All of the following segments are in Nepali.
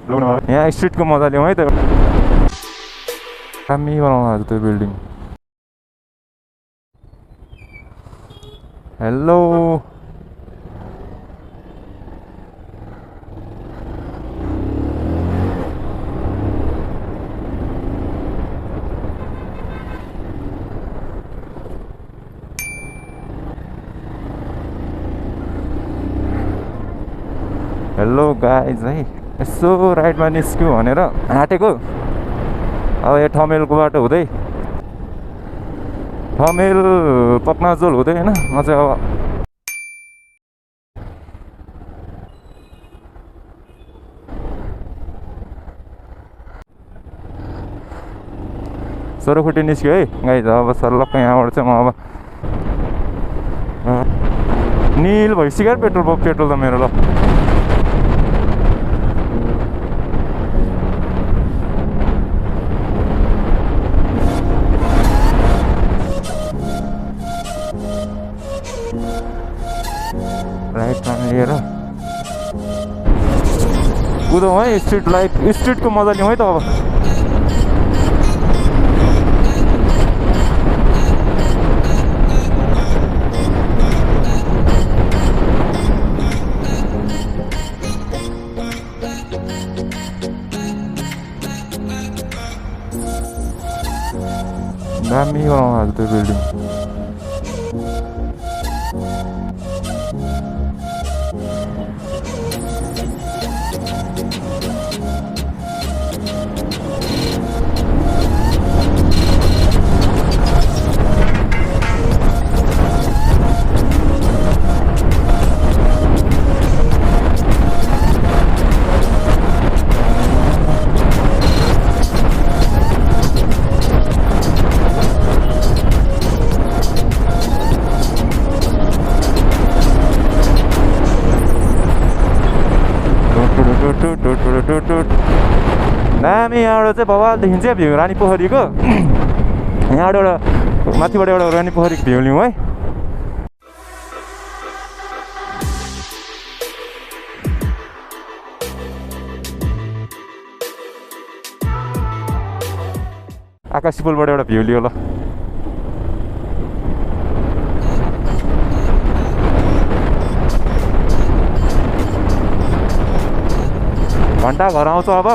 यहाँ स्ट्रिटको मजा लिउँ है त दामी बनाउनु आज त्यो बिल्डिङ हेलो हेलो गाइज है यसो राइडमा निस्क्यौँ भनेर आँटेको अब यो ठमेलको बाटो हुँदै ठमेल पक्नाजोल हुँदै होइन म चाहिँ अब सोह्रखुट्टी निस्क्यो है गाइज अब सल्लक्क यहाँबाट चाहिँ म अब निल भइसक्यो पेट्रोल त मेरो ल राइट टर्न लिएर कुदौँ है स्ट्रिट लाइफ स्ट्रिटको मजा लिउँ है त अब दामी बनाउनु आज त्यो बिल्डिङ दामी यहाँबाट चाहिँ बवाल देखिन्छ भ्यू रानी पोखरीको यहाँबाट एउटा माथिबाट एउटा रानी पोखरीको भ्यू लिउँ है आकाशी पुलबाट एउटा भ्यू लियो ल घन्टा घर आउँछ अब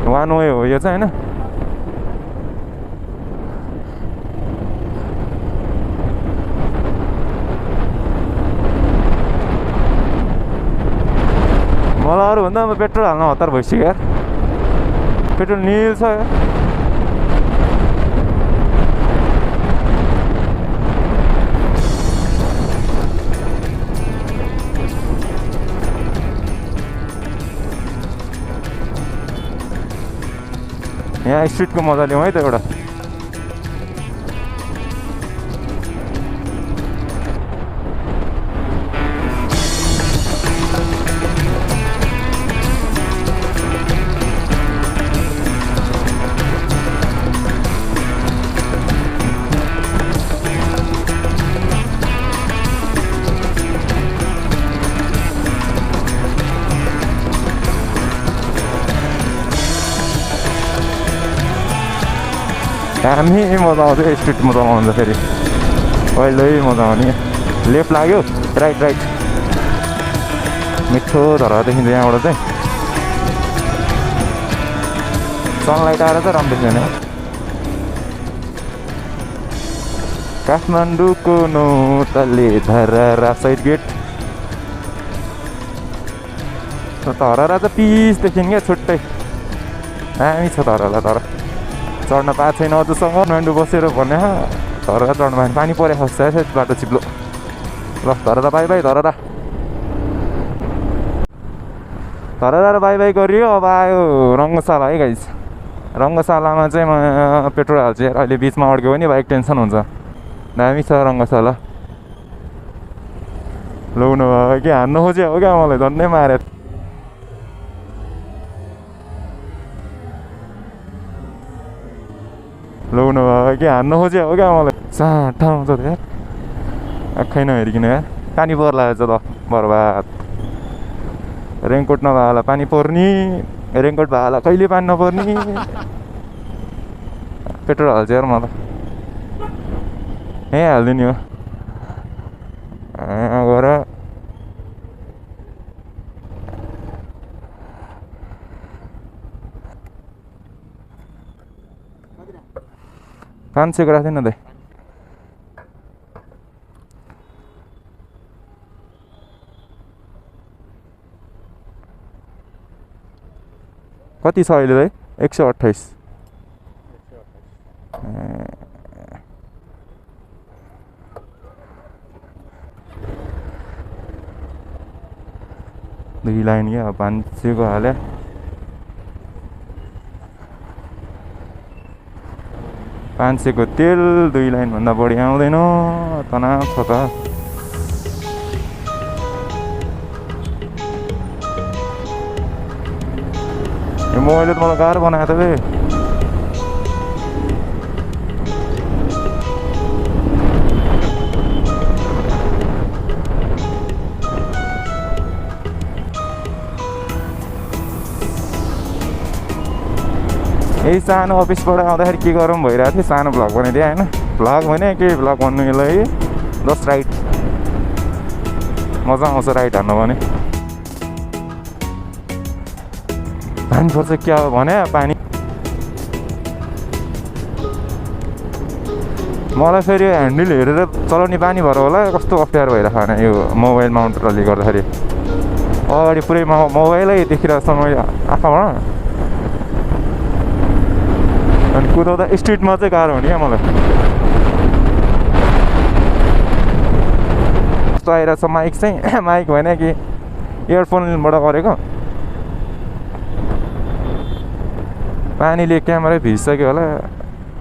वान वे हो यो चाहिँ होइन मलाई अरूभन्दा अब पेट्रोल हाल्न हतार भइसक्यो यार पेट्रोल निल छ यहाँ स्ट्रिटको मजा लिउँ है त एउटा दामी मजा आउँछ स्ट्रिटमा चलाउँदा फेरि पहिल्यै मजा आउने लेफ्ट लाग्यो राइट मिठो धरा देखिन्छ यहाँबाट चाहिँ सनलाइट आएर चाहिँ राम्रो छैन काठमाडौँको नौ तले धरारा साइड गेट धरारा चाहिँ पिस देखिन् क्या छुट्टै दामी छ धराला तर चढ्न पाएको छैन अझसम्म काठमाडौँ बसेर भने धरहरा चढ्नु पाएन पानी परे खस्छ बाटो चिप्लो ल Dharahara bye bye Dharahara bye bye गरियो अब आयो रङ्गशाला है गाइस रङ्गशालामा चाहिँ म पेट्रोल हाल्छु यार अहिले बिचमा अड्क्यो भने बाइक टेन्सन हुन्छ दामी छ रङ्गशाला लौनु भयो कि हान्नु खोज्यो हो क्या मलाई झन्डै मारे लौनु भयो कि हान्नु खोज्यो हो क्या मलाई साँठा आउँछ त यार आँखै नहेरिकन यार पानी पर्ला छ त बर्बाद रेनकोट नभए होला पानी पर्ने, रेनकोट भए होला कहिले पानी नपर्ने। पेट्रोल हाल्छ यार म त यहीँ हालिदिने हो गएर। पाँच सयको राख्दैन दाइ। कति छ अहिले दाइ? 128। दुई लाइन क्या 500को हाल्यो। पाँच सयको तेल 2 लाइनभन्दा बढी आउँदैन। तनाव छ त। यो मोबाइलले त मलाई गाह्रो बनायो त बे। यही सानो अफिसबाट आउँदाखेरि के गरौँ भइरहेको थियो, सानो भ्लग बनाइदिएँ होइन। भ्लग भने के भ्लग भन्नु यसलाई, जस्ट राइड। मजा आउँछ राइड हान्नु भने। पानी पर्छ क्या हो भने पानी। मलाई फेरि ह्यान्डल हेरेर चलाउने बानी भएर होला कस्तो अप्ठ्यारो भइरहेको होइन यो मोबाइल माउन्टरले गर्दाखेरि। अगाडि पुरै मोबाइलै देखिरहेको छ मैले आँखाबाट। अनि कुदाउँदा स्ट्रिटमा चाहिँ गाह्रो हुने क्या मलाई। कस्तो आइरहेको छ माइक चाहिँ माइक होइन कि इयरफोनबाट गरेको। पानीले क्यामेरै भिजिसक्यो होला,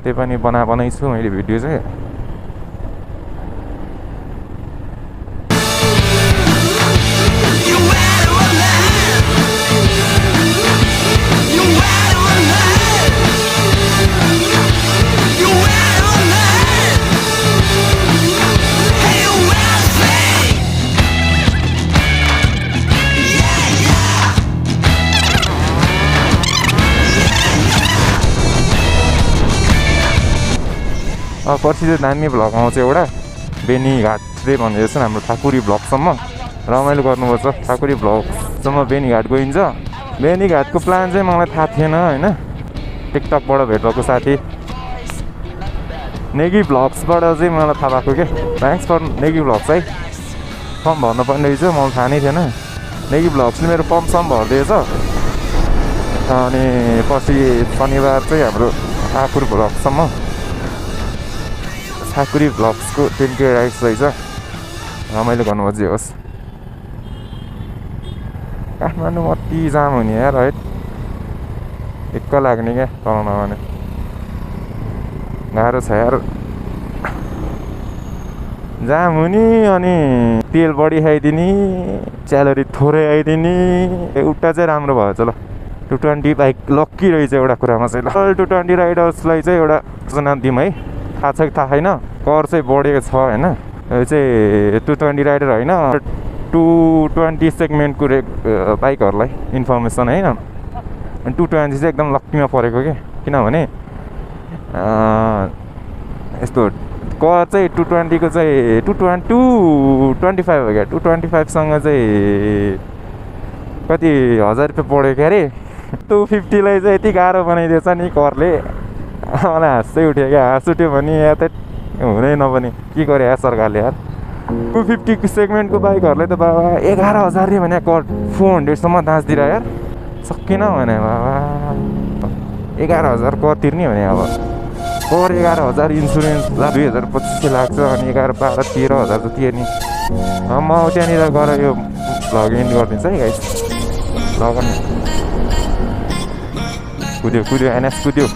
त्यही पनि बनाइछु मैले भिडियो चाहिँ। पर्सि चाहिँ दामी भ्लग आउँछ एउटा, बेनीघाट चाहिँ भन्दै रहेछ हाम्रो ठाकुरी भ्लगसम्म। रमाइलो गर्नुपर्छ। ठाकुरी भ्लगसम्म बेनीघाट गइन्छ। बेनीघाटको प्लान चाहिँ मलाई थाहा थिएन होइन। टिकटकबाट भेट भएको साथी नेगी भ्लग्सबाट चाहिँ मलाई थाहा भएको क्या। थ्याङ्क्स फर नेगी भ्लग्स है। फर्म भर्नुपर्ने रहेछ, मलाई थाहा नै थिएन। नेगी भ्लग्सले मेरो फर्म भरिदिएछ। अनि पर्सि शनिबार चाहिँ हाम्रो ठाकुर भ्लगसम्म ठाकुरी भ्लग्सको 10K राइड्स रहेछ। रमाइलो गर्नुपर्छ जे होस्। काठमाडौँ अति जाम हुने यार है। एक्क लाग्ने क्या चलाउन भने गाह्रो छ यार। जाम हुने अनि तेल बढी खाइदिने, क्यालोरी थोरै आइदिने। एउटा चाहिँ राम्रो भएछ ल। 220 बाइक लक्की रहेछ एउटा कुरामा चाहिँ। ल 220 राइडर्सलाई चाहिँ एउटा सूचना दिउँ है। थाहा छ कि थाहा छैन, कर चाहिँ बढेको छ होइन। यो चाहिँ 220 राइडर होइन, 220 सेगमेन्टको बाइकहरूलाई इन्फर्मेसन होइन। अनि 220 चाहिँ एकदम लक्कीमा परेको क्या। किनभने यस्तो कर चाहिँ 220को चाहिँ 225 हो क्या। 225सँग चाहिँ कति 1000 रुपियाँ पढ्यो क्या अरे। 250लाई चाहिँ यति गाह्रो बनाइदिएछ नि करले, मलाई हाँसै उठ्यो क्या। हाँस उठ्यो भने या त हुँदै नभने के गरे यार सरकारले यार। 250 सेगमेन्टको बाइकहरूलाई त बाबा 11,000 रे भने कर 400सम्म दाँच्दिरह यार। सकिन भने बाबा 11,000 कर तिर्ने भने अब कर 11,000, इन्सुरेन्स 2,025 लाग्छ। अनि 11, 12, 13,000 त तिर्ने। म त्यहाँनिर गएर यो भ्लग एन्ड गरिदिन्छ है गाइस। लगन कुद्यो एनएस कुद्यो,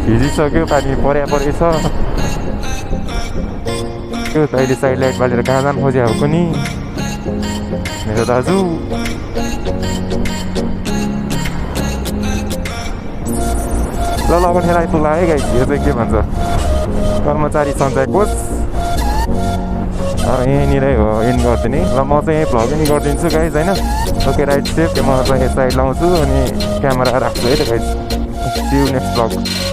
भिजिसक्यो, पानी परेछ। त्यो अहिले साइड लाइट बालेर कहाँ जानु खोज्यो अब पनि मेरो दाजु। ल लगन खेला आइपुग्ला है गाइस। यो चाहिँ के भन्छ, कर्मचारी सञ्चय कोष यहीँनिरै हो इन्ड गरिदिने ल म चाहिँ यहीँ भ्लग इन गरिदिन्छु गाइज होइन ओके राइट सेफ म चाहिँ साइड लाउँछु अनि क्यामेरा राख्छु है त guys see you next vlog